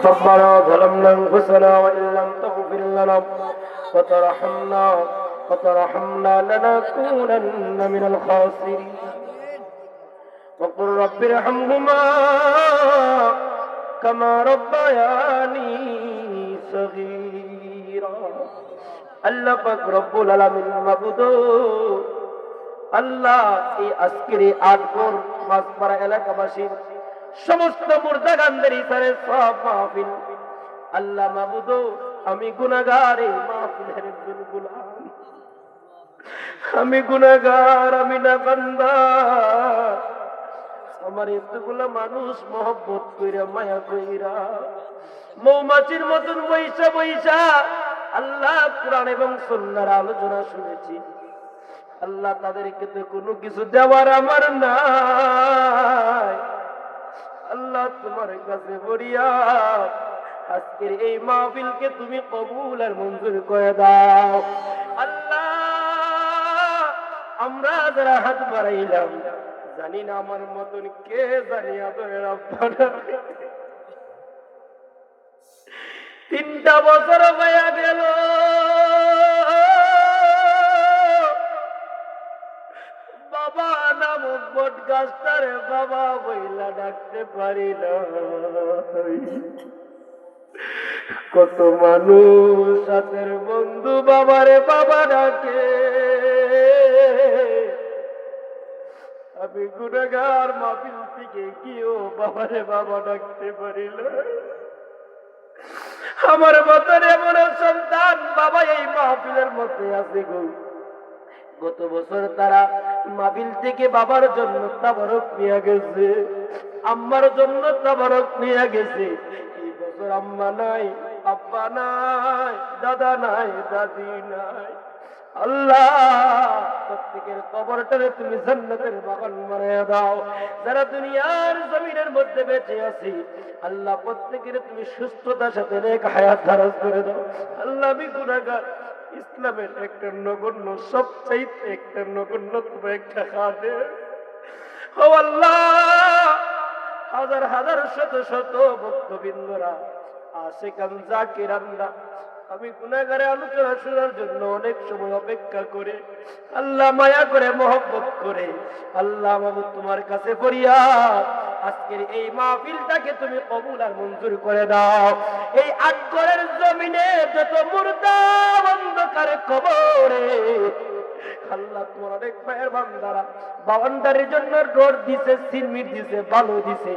ربنا ظلمنا أنفسنا وإن لم تغفر لنا وترحمنا لنكونن من الخاسرين وقل رب ارحمهما كما ربياني صغيرا আল্লাহ পাক রব্বুল আলামিন মাবুদ আল্লাহ এই আজকের 8 ভোর মাসপাড়া এলাকাবাসীর সমস্ত মুর্দাগানদের ইসারে সব মাহফিল আল্লাহ মাবুদ আমি গুনাহগার এই মাহফিলের একজন গোলাম আমি গুনাহগার আমি না বান্দা আমার এতগুলা মানুষ মহব্বত কইরা মায়া কইরা মৌমাছির মতন বৈশা বৈশা আল্লাহ কোরআন এবং সুন্নাহর আলোচনা শুনেছি আল্লাহ তাদেরকে তো কোনো কিছু দেওয়ার আমার নাই আল্লাহ তোমার কাছে ফরিয়াদ আজকের এই মাহফিলকে তুমি কবুল আর মঞ্জুর করে দাও আল্লাহ আমরা যারা হাত বাড়াইলাম জানি না আমার মতন কে জানি আদরের আব্বানা 3টা বছর হয়ে গেল বাবা নামক বট গাছটারে বাবা বইলা ডাকতে পারি না কত মানুষ সাথের বন্ধু বাবারে বাবা ডাকে আমি গুনাহগার মাহফিল থেকে গিয়েও বাবারে বাবা ডাকতে পারি না আমার মতন এমন সন্তান বাবা এই মাহফিলের মধ্যে আছে গো গত বছর তারা মাহফিল থেকে বাবার জন্য তাবারক নিয়ে গেছে আম্মার জন্য তাবারক নিয়ে গেছে এই বছর আম্মা নাই আব্বা নাই দাদা নাই দাদি নাই আল্লাহ প্রত্যেকের কবরটারে তুমি জান্নাতের বাগান বানায়া দাও যারা দুনিয়ার জমিনের মধ্যে বেঁচে আছে আল্লাহ প্রত্যেকের তুমি সুস্থতার সাথে নেক হায়াত দারাজ করে দাও আল্লাহ আমি গুনাহগার ইসলামের একটা নগণ্য সবচাইতে একটা নগণ্যতম একটা খাদে ও আল্লাহ হাজার হাজার শত শত ভক্তবৃন্দরা আশিকান জাকিরানরা আমি গুনাহগারের আলোচনা শোনার জন্য অনেক সময় অপেক্ষা করে আল্লাহ মায়া করে মহব্বত করে আল্লাহ মাবুদ তোমার কাছে ফরিয়াদ আজকের এই মাহফিলটাকে তুমি কবুল আর মঞ্জুর করে দাও এই আটঘরের জমিনে যত মুর্দা অন্ধকারে কবরে আল্লাহ তোমার অনেক ভাইয়ের বান্দারা বাউন্ডারির জন্য রোড দিছে সিমেন্ট দিছে বালু দিছে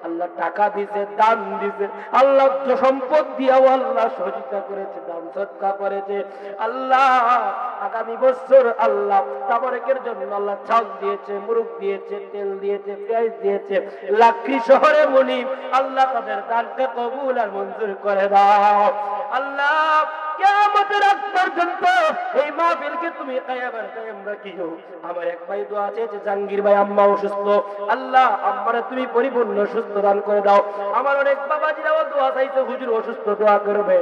আল্লাহ টাকা দিছে দান দিছে আল্লাহ সম্পদ দিয়াও আল্লাহ সহযোগিতা করেছে দান সদকা করেছে আল্লাহ আগামী বছর আল্লাহ তাবারকের জন্য আল্লাহ চাল দিয়েছে মুরগ দিয়েছে তেল দিয়েছে পেঁয়াজ দিয়েছে লাকড়ি শহরে মনিব আল্লাহ তাদের দানকে কবুল আর মঞ্জুর করে দাও আল্লাহ কিয়ামতের আগ পর্যন্ত এই মাহফিলকে তুমি কায়াবার কায়েম রাখিও আমার এক ভাই দোয়া চেয়েছে জাহাঙ্গীর ভাই আম্মা অসুস্থ আল্লাহ আম্মারে তুমি পরিপূর্ণ সুস্থ দান করে দাও আমার অনেক বাবাজিরাও দোয়া চাইছে হুজুর অসুস্থ দোয়া করবে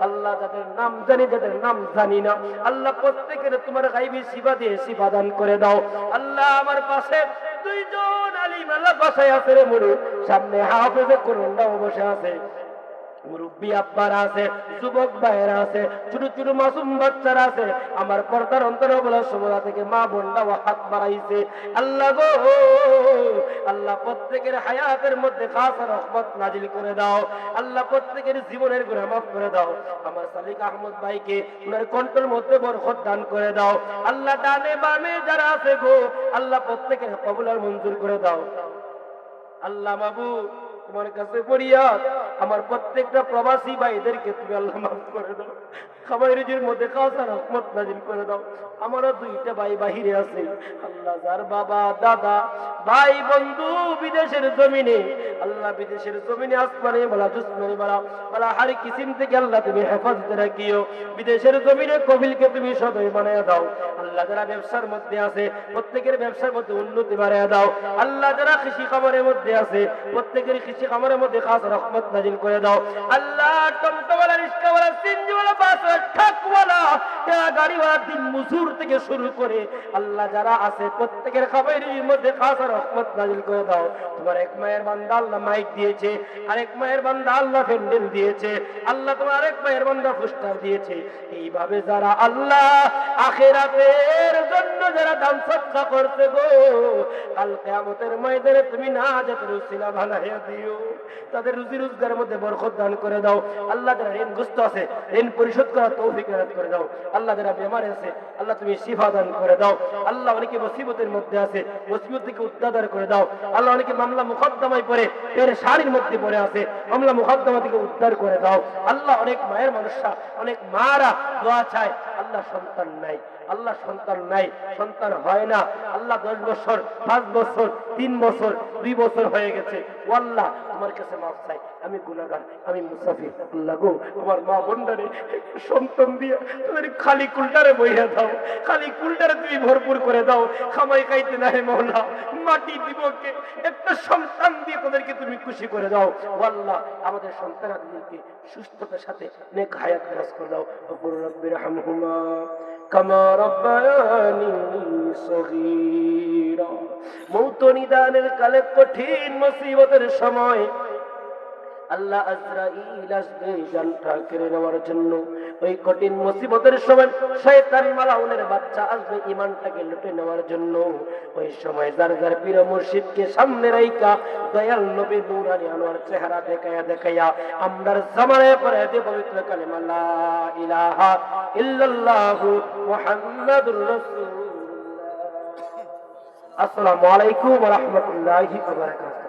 আল্লাহ যাদের নাম জানি যাদের নাম জানি না আল্লাহ প্রত্যেকের তোমার গায়বী শিফা দিয়ে শিফা দান করে দাও আল্লাহ আমার পাশে দুইজন আলিম আল্লাহ বসে আছে রে মুরু সামনে হাফেজে কোরআনও বসে আছে মুরব্বী আব্বারা আছে যুবক ভাইয়েরা আছে ছোট ছোট মাসুম বাচ্চারা আছে আমার পর্দার অন্তরাবলা সভা থেকে মা বোনরাও হাত বাড়াইছে আল্লাহ গো আল্লাহ প্রত্যেকের হায়াতের মধ্যে খাস রহমত নাজিল করে দাও আল্লাহ প্রত্যেকের জীবনের গুনাহ মাফ করে দাও আমার সালিক আহমদ ভাইকে উনার কণ্ঠের মধ্যে বরকত দান করে দাও আল্লাহ ডানে বামে যারা আছে গো আল্লাহ প্রত্যেকের কবুল আর মঞ্জুর করে দাও আল্লাহ মাবুদ তোমার কাছে ফরিয়াদ আমার প্রত্যেকটা প্রবাসী ভাইদেরকে তুমি আল্লাহ মাফ করে দাও খাবার রিজির মধ্যে খাসা রহমত নাজিল করে দাও আমারও 2টা ভাই বাহিরে আছে আল্লাহ যার বাবা দাদা ভাই বন্ধু বিদেশের জমিনে আল্লাহ বিদেশের জমিনে আসমানে বলা জুসমানে বলা হার কিসিম থেকে আল্লাহ তুমি হেফাজতে রাখিও বিদেশের জমিনে কবিলকে তুমি সদয় বানায়া দাও আল্লাহ যারা ব্যবসার মধ্যে আছে প্রত্যেকের ব্যবসার মধ্যে উন্নতি বাড়ায়া দাও আল্লাহ যারা কৃষি খামারের মধ্যে আছে প্রত্যেকের কৃষি খামারের মধ্যে খাস রহমত নাজিল করে দাও আল্লাহ টমটমওয়ালা রিস্কাওয়ালা সিনজিওয়ালা বাসওয়ালা ট্রাকওয়ালা, গাড়িওয়ালা, দিন মজুর থেকে শুরু করে আল্লাহ যারা আছে প্রত্যেকের খাবারের মধ্যে খাস রহমত নাজিল করে দাও। তোমার এক মায়ের বান্দা আল্লাহ মাইক দিয়েছে, আরেক মায়ের বান্দা আল্লাহ প্যান্ডেল দিয়েছে, আল্লাহ তোমার আরেক মায়ের বান্দা পোস্টার দিয়েছে। এইভাবে যারা আল্লাহ আখিরাতের জন্য যারা দান সদকা করতে গো, কাল কিয়ামতের ময়দানে তুমি নাজাতের উসিলা বানাইয়া দিও। তাদের রুজি রোজগারের মধ্যে বরকত দান করে দাও আল্লাহ। যারা ঋণগ্রস্ত আছে ঋণ পরিশোধ করার তৌফিক এনায়েত করে দাও আল্লাহ। যারা বেমার আছে আল্লাহ তুমি শিফা দান করে দাও আল্লাহ। অনেকে মুসিবতের মধ্যে আছে, মুসিবত থেকে উদ্ধার করে দাও আল্লাহ। অনেকে মামলা মুকদ্দমায় পড়ে পেরেশানির মধ্যে পড়ে আছে, মামলা মুকদ্দমা থেকে উদ্ধার করে দাও আল্লাহ। অনেক মায়ের মানুষরা, অনেক মারা দোয়া চায় আল্লাহ সন্তান নাই, আল্লাহ সন্তান নাই, সন্তান হয় না আল্লাহ। 10 বছর 5 বছর 3 বছর 2 বছর হয়ে গেছে, ও আল্লাহ তোমার কাছে মাফ চাই, আমি গুনাহগার, আমি মুসাফির। আল্লাহ গো আমার মা বোনটারে সন্তান দিয়ে তাদের খালি কুলটারে বইয়া দাও, খালি কুলটারে তুমি ভরপুর করে দাও। খামাই খাইতে নাই মওলা, মাটি দিবকে একটা সন্তান দিয়ে তাদেরকে তুমি খুশি করে দাও ও আল্লাহ। আমাদের সন্তানদেরকে সুস্থতার সাথে নেক হায়াত দারাজ করে দাও। ওয়া রাব্বির হামহুমা কামা রাব্বায়ানি সগীরা। মৌত নিদানের কালে কঠিন মুসিবতের সময় আল্লাহ আজরাইল আসবে জানটা কেড়ে নেওয়ার জন্য। ওই কঠিন মুসিবতের সময় শয়তান মালাউনের বাচ্চা আসবে ঈমানটাকে লুটে নেওয়ার জন্য। ওই সময় যার যার পীর মুর্শিদকে সামনে রাইখা দয়াল নবী নূরানী আনোয়ার চেহারা দেখায়া দেখায়া আমরার জামানায় পড়ে যে পবিত্র কালেমা লা ইলাহা ইল্লাল্লাহু মুহাম্মাদুর রাসূলুল্লাহ। আসসালামু আলাইকুম ওয়া রাহমাতুল্লাহি ওয়া বারাকাতুহু।